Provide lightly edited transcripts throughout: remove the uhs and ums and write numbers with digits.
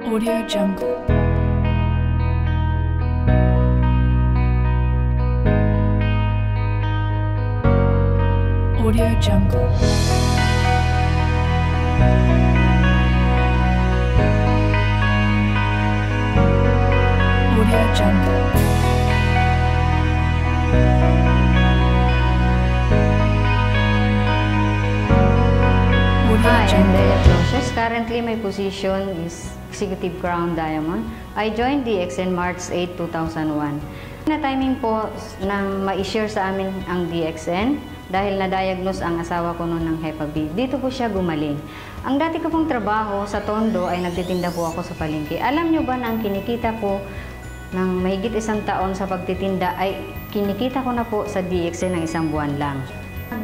Audio Jungle. Audio Jungle. Audio Jungle. Hi, I'm Leia Flores. Currently, my position is Executive Crown Diamond. I joined DXN March 8, 2001. Na-timing po nang ma-share sa amin ang DXN dahil na-diagnose ang asawa ko noon ng Hep B. Dito po siya gumaling. Ang dati ko pong trabaho sa Tondo ay nagtitinda po ako sa palengke. Alam nyo ba na ang kinikita po ng mahigit 1 taon sa pagtitinda ay kinikita ko na po sa DXN ng 1 buwan lang.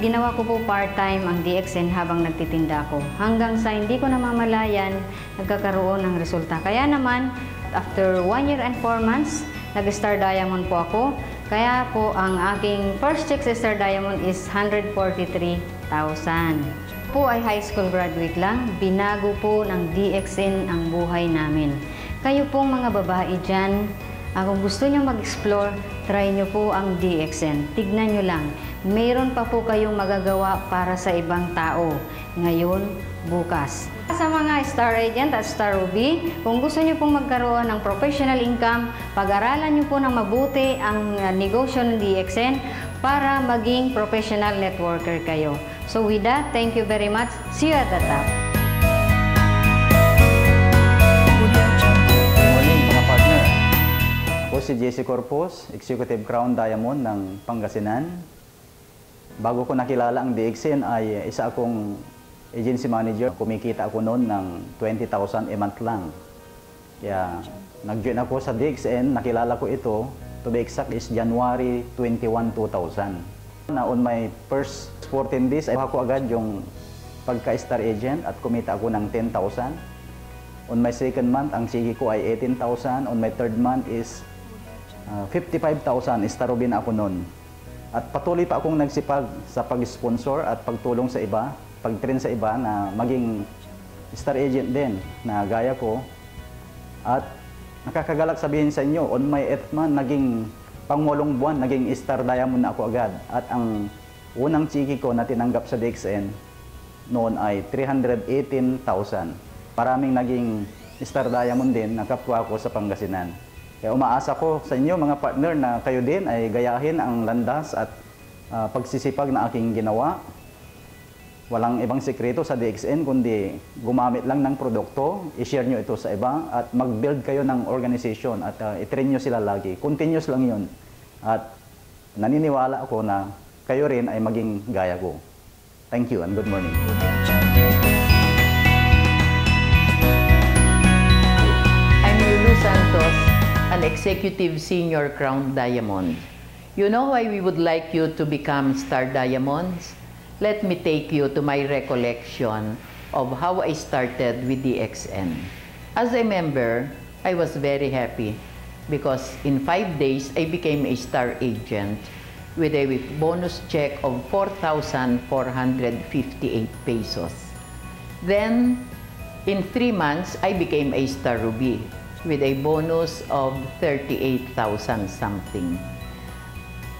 Ginawa ko po part-time ang DXN habang nagtitinda ko. Hanggang sa hindi ko namamalayan, nagkakaroon ng resulta. Kaya naman, after 1 year and 4 months, nag-Star Diamond po ako. Kaya po, ang aking first check sa Star Diamond is 143,000. Po ay high school graduate lang. Binago po ng DXN ang buhay namin. Kayo pong mga babae dyan, kung gusto nyo mag-explore, try nyo po ang DXN. Tignan nyo lang. Mayroon pa po kayong magagawa para sa ibang tao. Ngayon, bukas. Sa mga Star Agent at Star Ruby, kung gusto nyo pong magkaroon ng professional income, pag-aralan nyo po ng mabuti ang negosyo ng DXN para maging professional networker kayo. So with that, thank you very much. See you at the top. Ako si JC Corpus, Executive Crown Diamond ng Pangasinan. Bago ko nakilala ang DXN ay isa akong agency manager. Kumikita ako noon ng 20,000 a month lang. Kaya nag-join ako sa DXN, nakilala ko ito. To be exact is January 21, 2000. On my first 14 days, ay ako agad yung pagka-star agent at kumita ako ng 10,000. On my second month, ang sige ko ay 18,000. On my third month is 55,000. Star Ruby na ako noon. At patuloy pa akong nagsipag sa pag-sponsor at pagtulong sa iba, pag-train sa iba na maging star agent din na gaya ko. At nakakagalak sabihin sa inyo, on my 8th month, naging pangwalong buwan, naging Star Diamond na ako agad. At ang unang chiki ko na tinanggap sa DXN noon ay 318,000. Maraming naging Star Diamond din na kapwa ko sa Pangasinan. Kaya umaasa ko sa inyo mga partner na kayo din ay gayahin ang landas at pagsisipag na aking ginawa. Walang ibang sekreto sa DXN kundi gumamit lang ng produkto, i-share nyo ito sa iba at mag-build kayo ng organization at i-train nyo sila lagi. Continuous lang yun. At naniniwala ako na kayo rin ay maging gaya ko. Thank you and good morning. I'm Lulu Santos, an Executive Senior Crown Diamond. You know why we would like you to become Star Diamonds? Let me take you to my recollection of how I started with DXN. As a member, I was very happy because in 5 days, I became a Star Agent with a bonus check of 4,458 pesos. Then, in 3 months, I became a Star Ruby with a bonus of 38,000 something.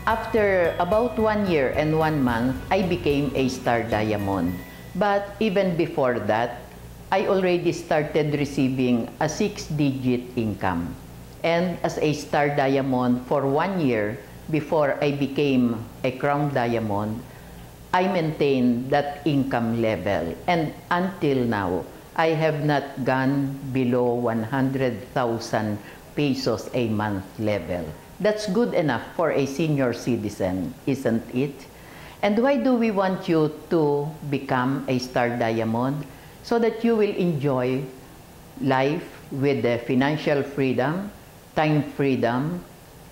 After about 1 year and 1 month, I became a Star Diamond. But even before that, I already started receiving a 6-digit income. And as a Star Diamond for 1 year before I became a Crown Diamond, I maintained that income level. And until now, I have not gone below 100,000 pesos a month level. That's good enough for a senior citizen, isn't it? And why do we want you to become a Star Diamond? So that you will enjoy life with the financial freedom, time freedom,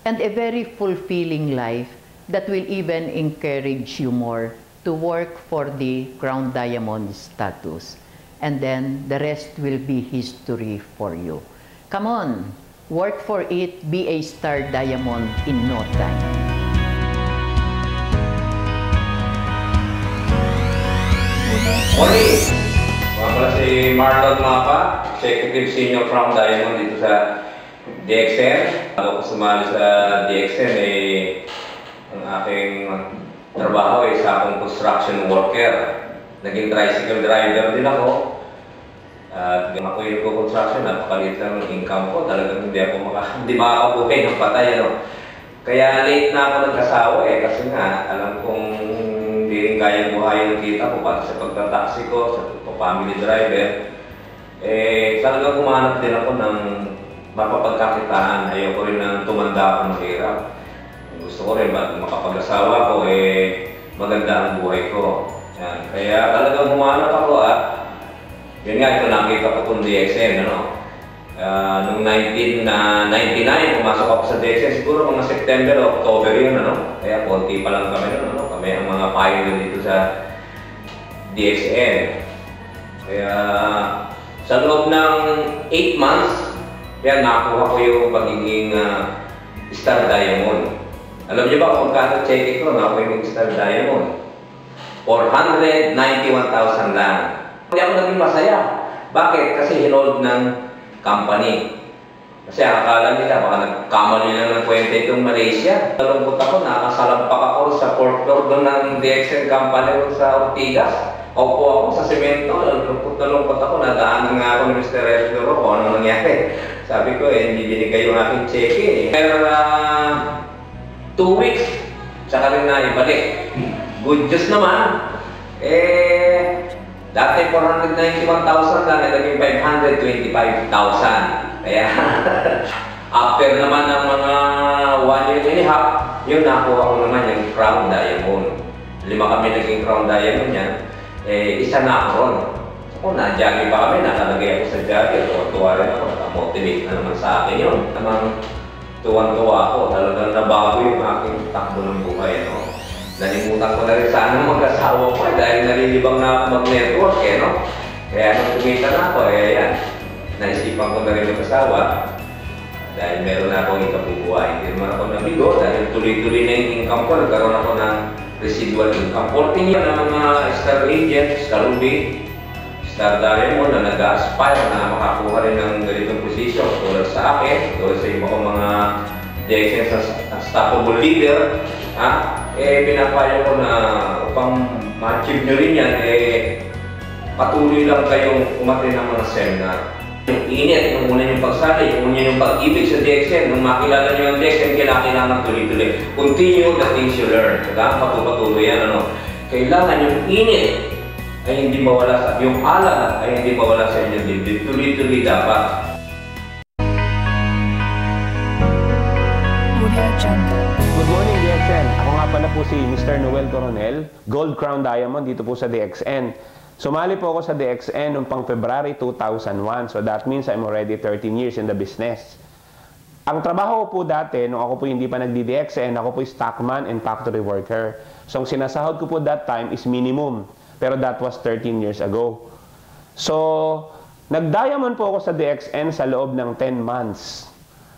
and a very fulfilling life that will even encourage you more to work for the Crown Diamond status. And then the rest will be history for you. Come on, work for it, be a Star Diamond in no time. Morning! Mga pala si Marlon Mapa, Executive Senior Crown Diamond dito sa DXN. Bago ko sumali sa DXN, ang aking trabaho ay isa akong construction worker. Naging tricycle driver din ako. At ako yung construction, napakaliit lang ng income ko. Talagang hindi makakabuhay ng patay. Kaya late na ako nag-asawa kasi nga alam kong hindi rin kaya buhayin ng kita ko pati sa pagtataksi ko, sa family driver. Talagang kumanap din ako ng mapapagkakitaan. Ayoko rin na tumanda ako ng hirap. Gusto ko rin makapag-asawa ko, maganda ang buhay ko. Yan. Kaya talagang humanap ako yun nga, ito nakita ko itong DXN, noong 1999, pumasok ako sa DXN, siguro mga September o October yun, Kaya konti pa lang kami nun, Kami ang mga pioneer dito sa DXN. Kaya sa loob ng 8 months, yan, nakuha ko yung pagiging Star Diamond. Alam niyo ba kung kano check ko, nakuha yung Star Diamond? 491,000 lang. Hindi ako naging masaya. Bakit? Kasi hinold ng company. Kasi akala nila, baka nagkamali lang ng kwenta itong Malaysia. Nalungkot ako, nakasalampak ako sa fourth floor doon ng DXN company sa Ortigas. Opo ako sa semento, nalungkot ako, nadaanan nga ako ni Mr. Resdoro kung ano nangyari. Sabi ko, hindi binigay yung aking cheque. Pero 2 weeks, tsaka rin na ibalik. Good news naman. Dati 491,000 lang, naging 525,000. Kaya, after naman ng mga 1 year and a half, yun nakuha ko naman yung Crown Diamond. 5 kami naging Crown Diamond yan. Isa na ako ron. Ako, na-jaggy pa kami, nakalagay ako sa jaggy. Tuwa rin ako, nakamotivate na naman sa akin yun. Namang tuwan-tuwa ako, talagang nabago yung aking takbo ng buhay. Nalimutan ko na rin sana mag-asawa ko dahil nalilibang na ako mag-network. Kaya nung kumita na ako, yan. Naisipan ko na rin mag-asawa dahil meron na akong ikabubuhay. Hindi naman ako nabigo dahil tuloy-tuloy na yung income ko. Nagkaroon ako ng residual income. 14 yun ang mga Star Agent, Star Ruby, Star Diamond na nag-aspire na makakuha rin ng ganitong position tulad sa akin, tulad sa iba kong mga DXN sa Unstoppable Leader. Pinapayo ko na upang ma-achieve nyo rin yan, patuloy lang kayong umattend ng mga seminar. Yung init, yung una yung pagsali, yung una yung pag-ibig sa DXN, nung makilala nyo yung DXN, kailangan tuloy-tuloy. Continue the things you learn. Patuloy yan, Kailangan yung init ay hindi mawala sa, yung alam ay hindi mawala sa inyong dibdib. Tuloy-tuloy dapat. Good morning, DXN. Ako nga pala po si Mr. Noel Coronel, Gold Crown Diamond dito po sa DXN. Sumali po ako sa DXN noong pang February 2001. So that means I'm already 13 years in the business. Ang trabaho ko po dati, nung ako po hindi pa nagdi-DXN, ako po stockman and factory worker. So ang sinasahod ko po that time is minimum. Pero that was 13 years ago. So, nag-diamond po ako sa DXN sa loob ng 10 months.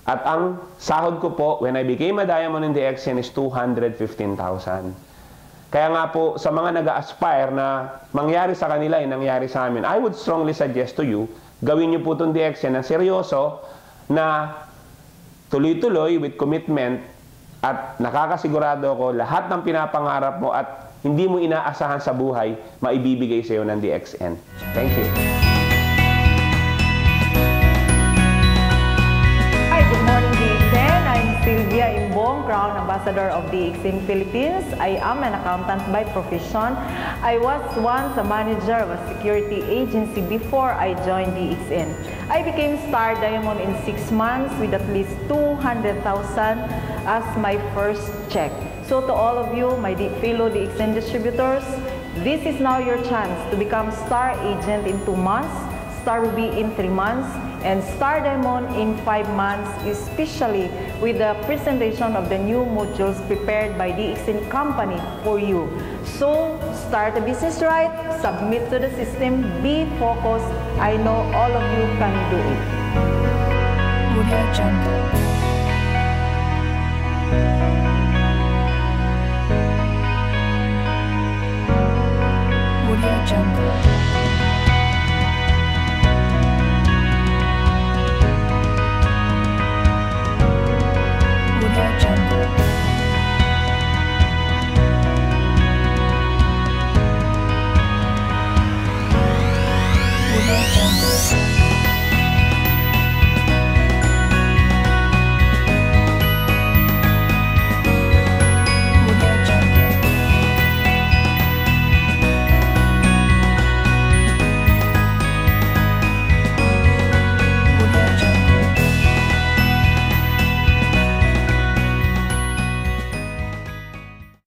At ang sahod ko po, when I became a diamond in DXN is 215,000. Kaya nga po, sa mga nag-aspire na mangyari sa kanila yung nangyari sa amin, I would strongly suggest to you, gawin niyo po itong DXN na seryoso, na tuloy-tuloy with commitment, at nakakasigurado ko, lahat ng pinapangarap mo at hindi mo inaasahan sa buhay, maibibigay sa iyo ng DXN. Thank you. Good morning, DXN. I'm Sylvia Imbong, Crown Ambassador of DXN Philippines. I am an accountant by profession. I was once a manager of a security agency before I joined DXN. I became Star Diamond in 6 months with at least 200,000 as my first check. So to all of you, my fellow DXN distributors, this is now your chance to become Star Agent in 2 months, Star Ruby in 3 months, and Star Diamond in 5 months, especially with the presentation of the new modules prepared by DXN Company for you. So, start the business right, submit to the system, be focused. I know all of you can do it.